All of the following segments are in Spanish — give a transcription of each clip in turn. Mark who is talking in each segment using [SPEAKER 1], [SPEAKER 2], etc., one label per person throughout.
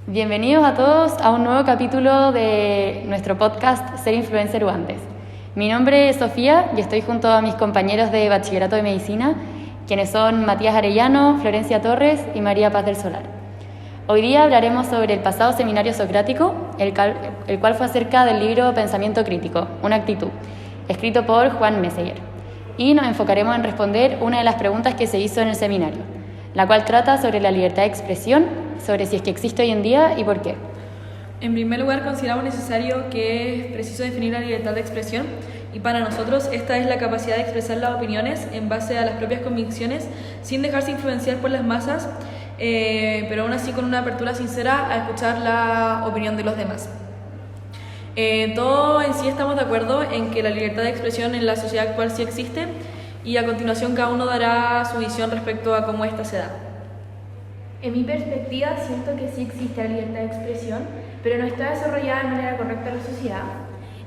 [SPEAKER 1] Bienvenidos a todos a un nuevo capítulo de nuestro podcast Ser Influencer o Antes. Mi nombre es Sofía y estoy junto a mis compañeros de Bachillerato de Medicina, quienes son Matías Arellano, Florencia Torres y María Paz del Solar. Hoy día hablaremos sobre el pasado seminario socrático, el cual fue acerca del libro Pensamiento Crítico, una actitud, escrito por Juan Messeyer. Y nos enfocaremos en responder una de las preguntas que se hizo en el seminario, la cual trata sobre la libertad de expresión, sobre si es que existe hoy en día y por qué.
[SPEAKER 2] En primer lugar, consideramos necesario que es preciso definir la libertad de expresión, y para nosotros esta es la capacidad de expresar las opiniones en base a las propias convicciones sin dejarse influenciar por las masas, pero aún así con una apertura sincera a escuchar la opinión de los demás. Todos en sí estamos de acuerdo en que la libertad de expresión en la sociedad actual sí existe, y a continuación cada uno dará su visión respecto a cómo ésta se da.
[SPEAKER 3] En mi perspectiva, siento que sí existe la libertad de expresión, pero no está desarrollada de manera correcta en la sociedad,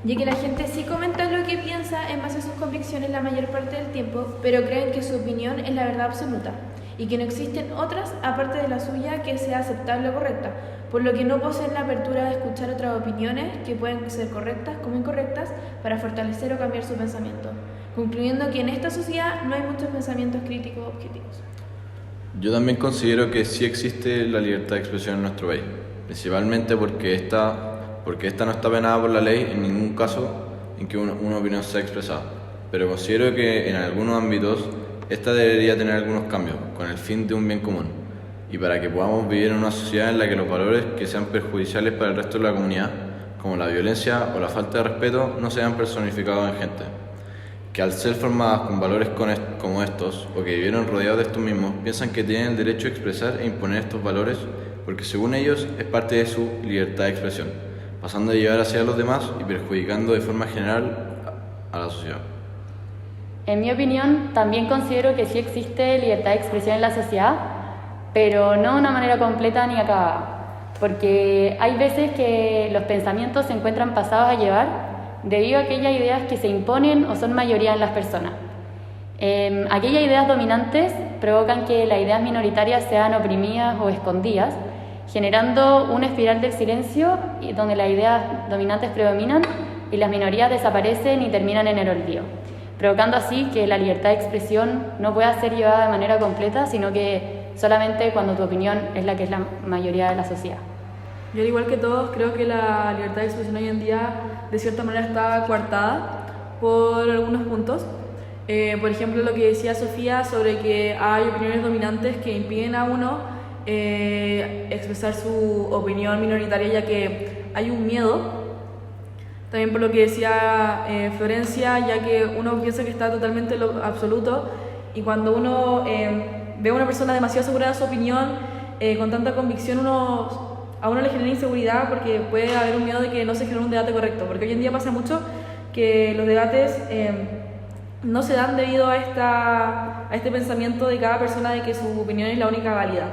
[SPEAKER 3] ya que la gente sí comenta lo que piensa en base a sus convicciones la mayor parte del tiempo, pero creen que su opinión es la verdad absoluta y que no existen otras, aparte de la suya, que sea aceptable o correcta, por lo que no poseen la apertura de escuchar otras opiniones que pueden ser correctas como incorrectas para fortalecer o cambiar su pensamiento, concluyendo que en esta sociedad no hay muchos pensamientos críticos objetivos.
[SPEAKER 4] Yo también considero que sí existe la libertad de expresión en nuestro país, principalmente porque esta no está penada por la ley en ningún caso en que una opinión sea expresada, pero considero que en algunos ámbitos esta debería tener algunos cambios con el fin de un bien común y para que podamos vivir en una sociedad en la que los valores que sean perjudiciales para el resto de la comunidad, como la violencia o la falta de respeto, no sean personificados en gente que al ser formadas con valores como estos, o que vivieron rodeados de estos mismos, piensan que tienen el derecho a expresar e imponer estos valores porque según ellos es parte de su libertad de expresión, pasando a llevar hacia los demás y perjudicando de forma general a la sociedad.
[SPEAKER 1] En mi opinión, también considero que sí existe libertad de expresión en la sociedad, pero no de una manera completa ni acabada, porque hay veces que los pensamientos se encuentran pasados a llevar debido a aquellas ideas que se imponen o son mayoría en las personas. Aquellas ideas dominantes provocan que las ideas minoritarias sean oprimidas o escondidas, generando una espiral del silencio donde las ideas dominantes predominan y las minorías desaparecen y terminan en el olvido, provocando así que la libertad de expresión no pueda ser llevada de manera completa, sino que solamente cuando tu opinión es la que es la mayoría de la sociedad.
[SPEAKER 2] Yo, al igual que todos, creo que la libertad de expresión hoy en día de cierta manera está coartada por algunos puntos. Por ejemplo, lo que decía Sofía sobre que hay opiniones dominantes que impiden a uno expresar su opinión minoritaria, ya que hay un miedo. También por lo que decía Florencia, ya que uno piensa que está totalmente en lo absoluto, y cuando uno ve a una persona demasiado segura de su opinión, con tanta convicción, a uno le genera inseguridad porque puede haber un miedo de que no se genere un debate correcto, porque hoy en día pasa mucho que los debates no se dan debido a este pensamiento de cada persona de que su opinión es la única válida.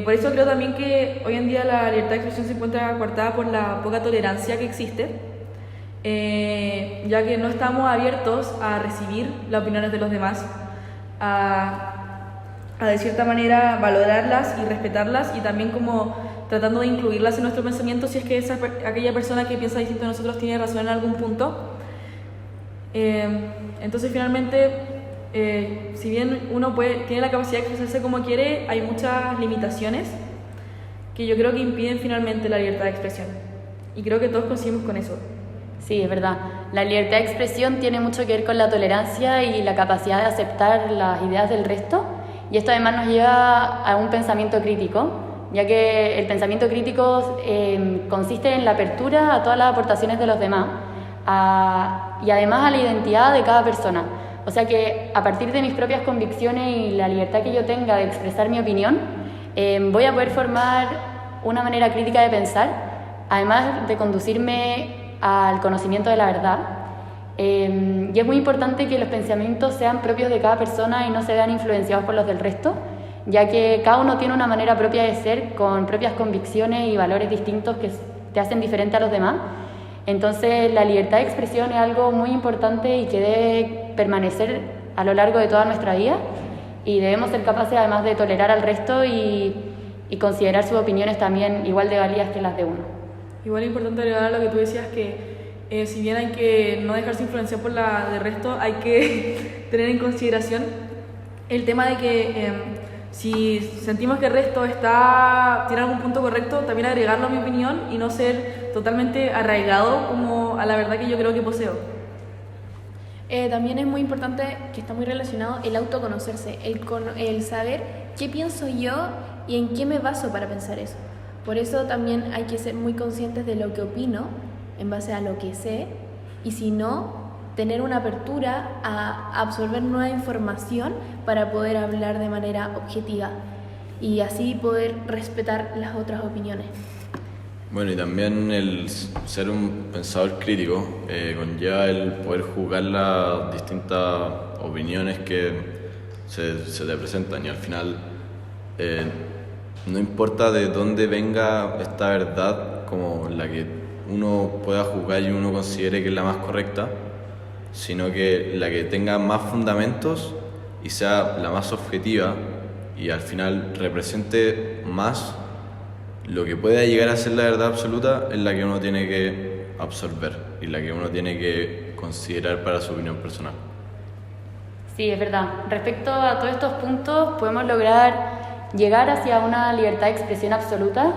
[SPEAKER 2] Por eso creo también que hoy en día la libertad de expresión se encuentra coartada por la poca tolerancia que existe, ya que no estamos abiertos a recibir las opiniones de los demás, a de cierta manera valorarlas y respetarlas, y también como tratando de incluirlas en nuestro pensamiento si es que aquella persona que piensa distinto a nosotros tiene razón en algún punto. Entonces finalmente, si bien uno tiene la capacidad de expresarse como quiere, hay muchas limitaciones que yo creo que impiden finalmente la libertad de expresión, y creo que todos coincidimos con eso.
[SPEAKER 1] Sí, es verdad. La libertad de expresión tiene mucho que ver con la tolerancia y la capacidad de aceptar las ideas del resto, y esto además nos lleva a un pensamiento crítico, ya que el pensamiento crítico consiste en la apertura a todas las aportaciones de los demás y además a la identidad de cada persona. O sea que a partir de mis propias convicciones y la libertad que yo tenga de expresar mi opinión, voy a poder formar una manera crítica de pensar, además de conducirme al conocimiento de la verdad. Y es muy importante que los pensamientos sean propios de cada persona y no se vean influenciados por los del resto, ya que cada uno tiene una manera propia de ser, con propias convicciones y valores distintos que te hacen diferente a los demás. Entonces la libertad de expresión es algo muy importante y que debe permanecer a lo largo de toda nuestra vida, y debemos ser capaces además de tolerar al resto y y considerar sus opiniones también igual de válidas que las de uno.
[SPEAKER 2] Igual es importante agregar a lo que tú decías que si bien hay que no dejarse influenciar por la de resto, hay que tener en consideración el tema de que si sentimos que el resto tiene algún punto correcto, también agregarlo a mi opinión y no ser totalmente arraigado como a la verdad que yo creo que poseo.
[SPEAKER 3] También es muy importante, que está muy relacionado, el autoconocerse, el saber qué pienso yo y en qué me baso para pensar eso. Por eso también hay que ser muy conscientes de lo que opino en base a lo que sé, y si no, tener una apertura a absorber nueva información para poder hablar de manera objetiva y así poder respetar las otras opiniones.
[SPEAKER 4] Bueno, y también el ser un pensador crítico conlleva el poder juzgar las distintas opiniones que se te presentan, y al final no importa de dónde venga esta verdad como la que uno pueda juzgar y uno considere que es la más correcta, sino que la que tenga más fundamentos y sea la más objetiva y al final represente más lo que pueda llegar a ser la verdad absoluta, es la que uno tiene que absorber y la que uno tiene que considerar para su opinión personal.
[SPEAKER 1] Sí, es verdad. Respecto a todos estos puntos, podemos lograr llegar hacia una libertad de expresión absoluta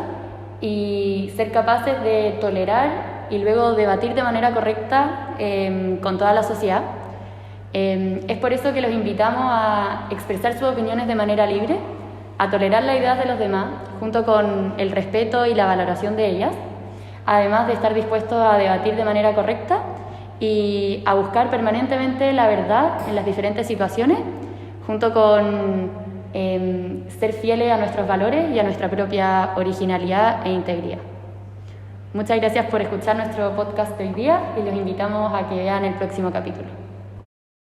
[SPEAKER 1] y ser capaces de tolerar y luego debatir de manera correcta con toda la sociedad. Es por eso que los invitamos a expresar sus opiniones de manera libre, a tolerar las ideas de los demás, junto con el respeto y la valoración de ellas, además de estar dispuestos a debatir de manera correcta y a buscar permanentemente la verdad en las diferentes situaciones, junto con ser fieles a nuestros valores y a nuestra propia originalidad e integridad. Muchas gracias por escuchar nuestro podcast de hoy día y los invitamos a que vean el próximo capítulo.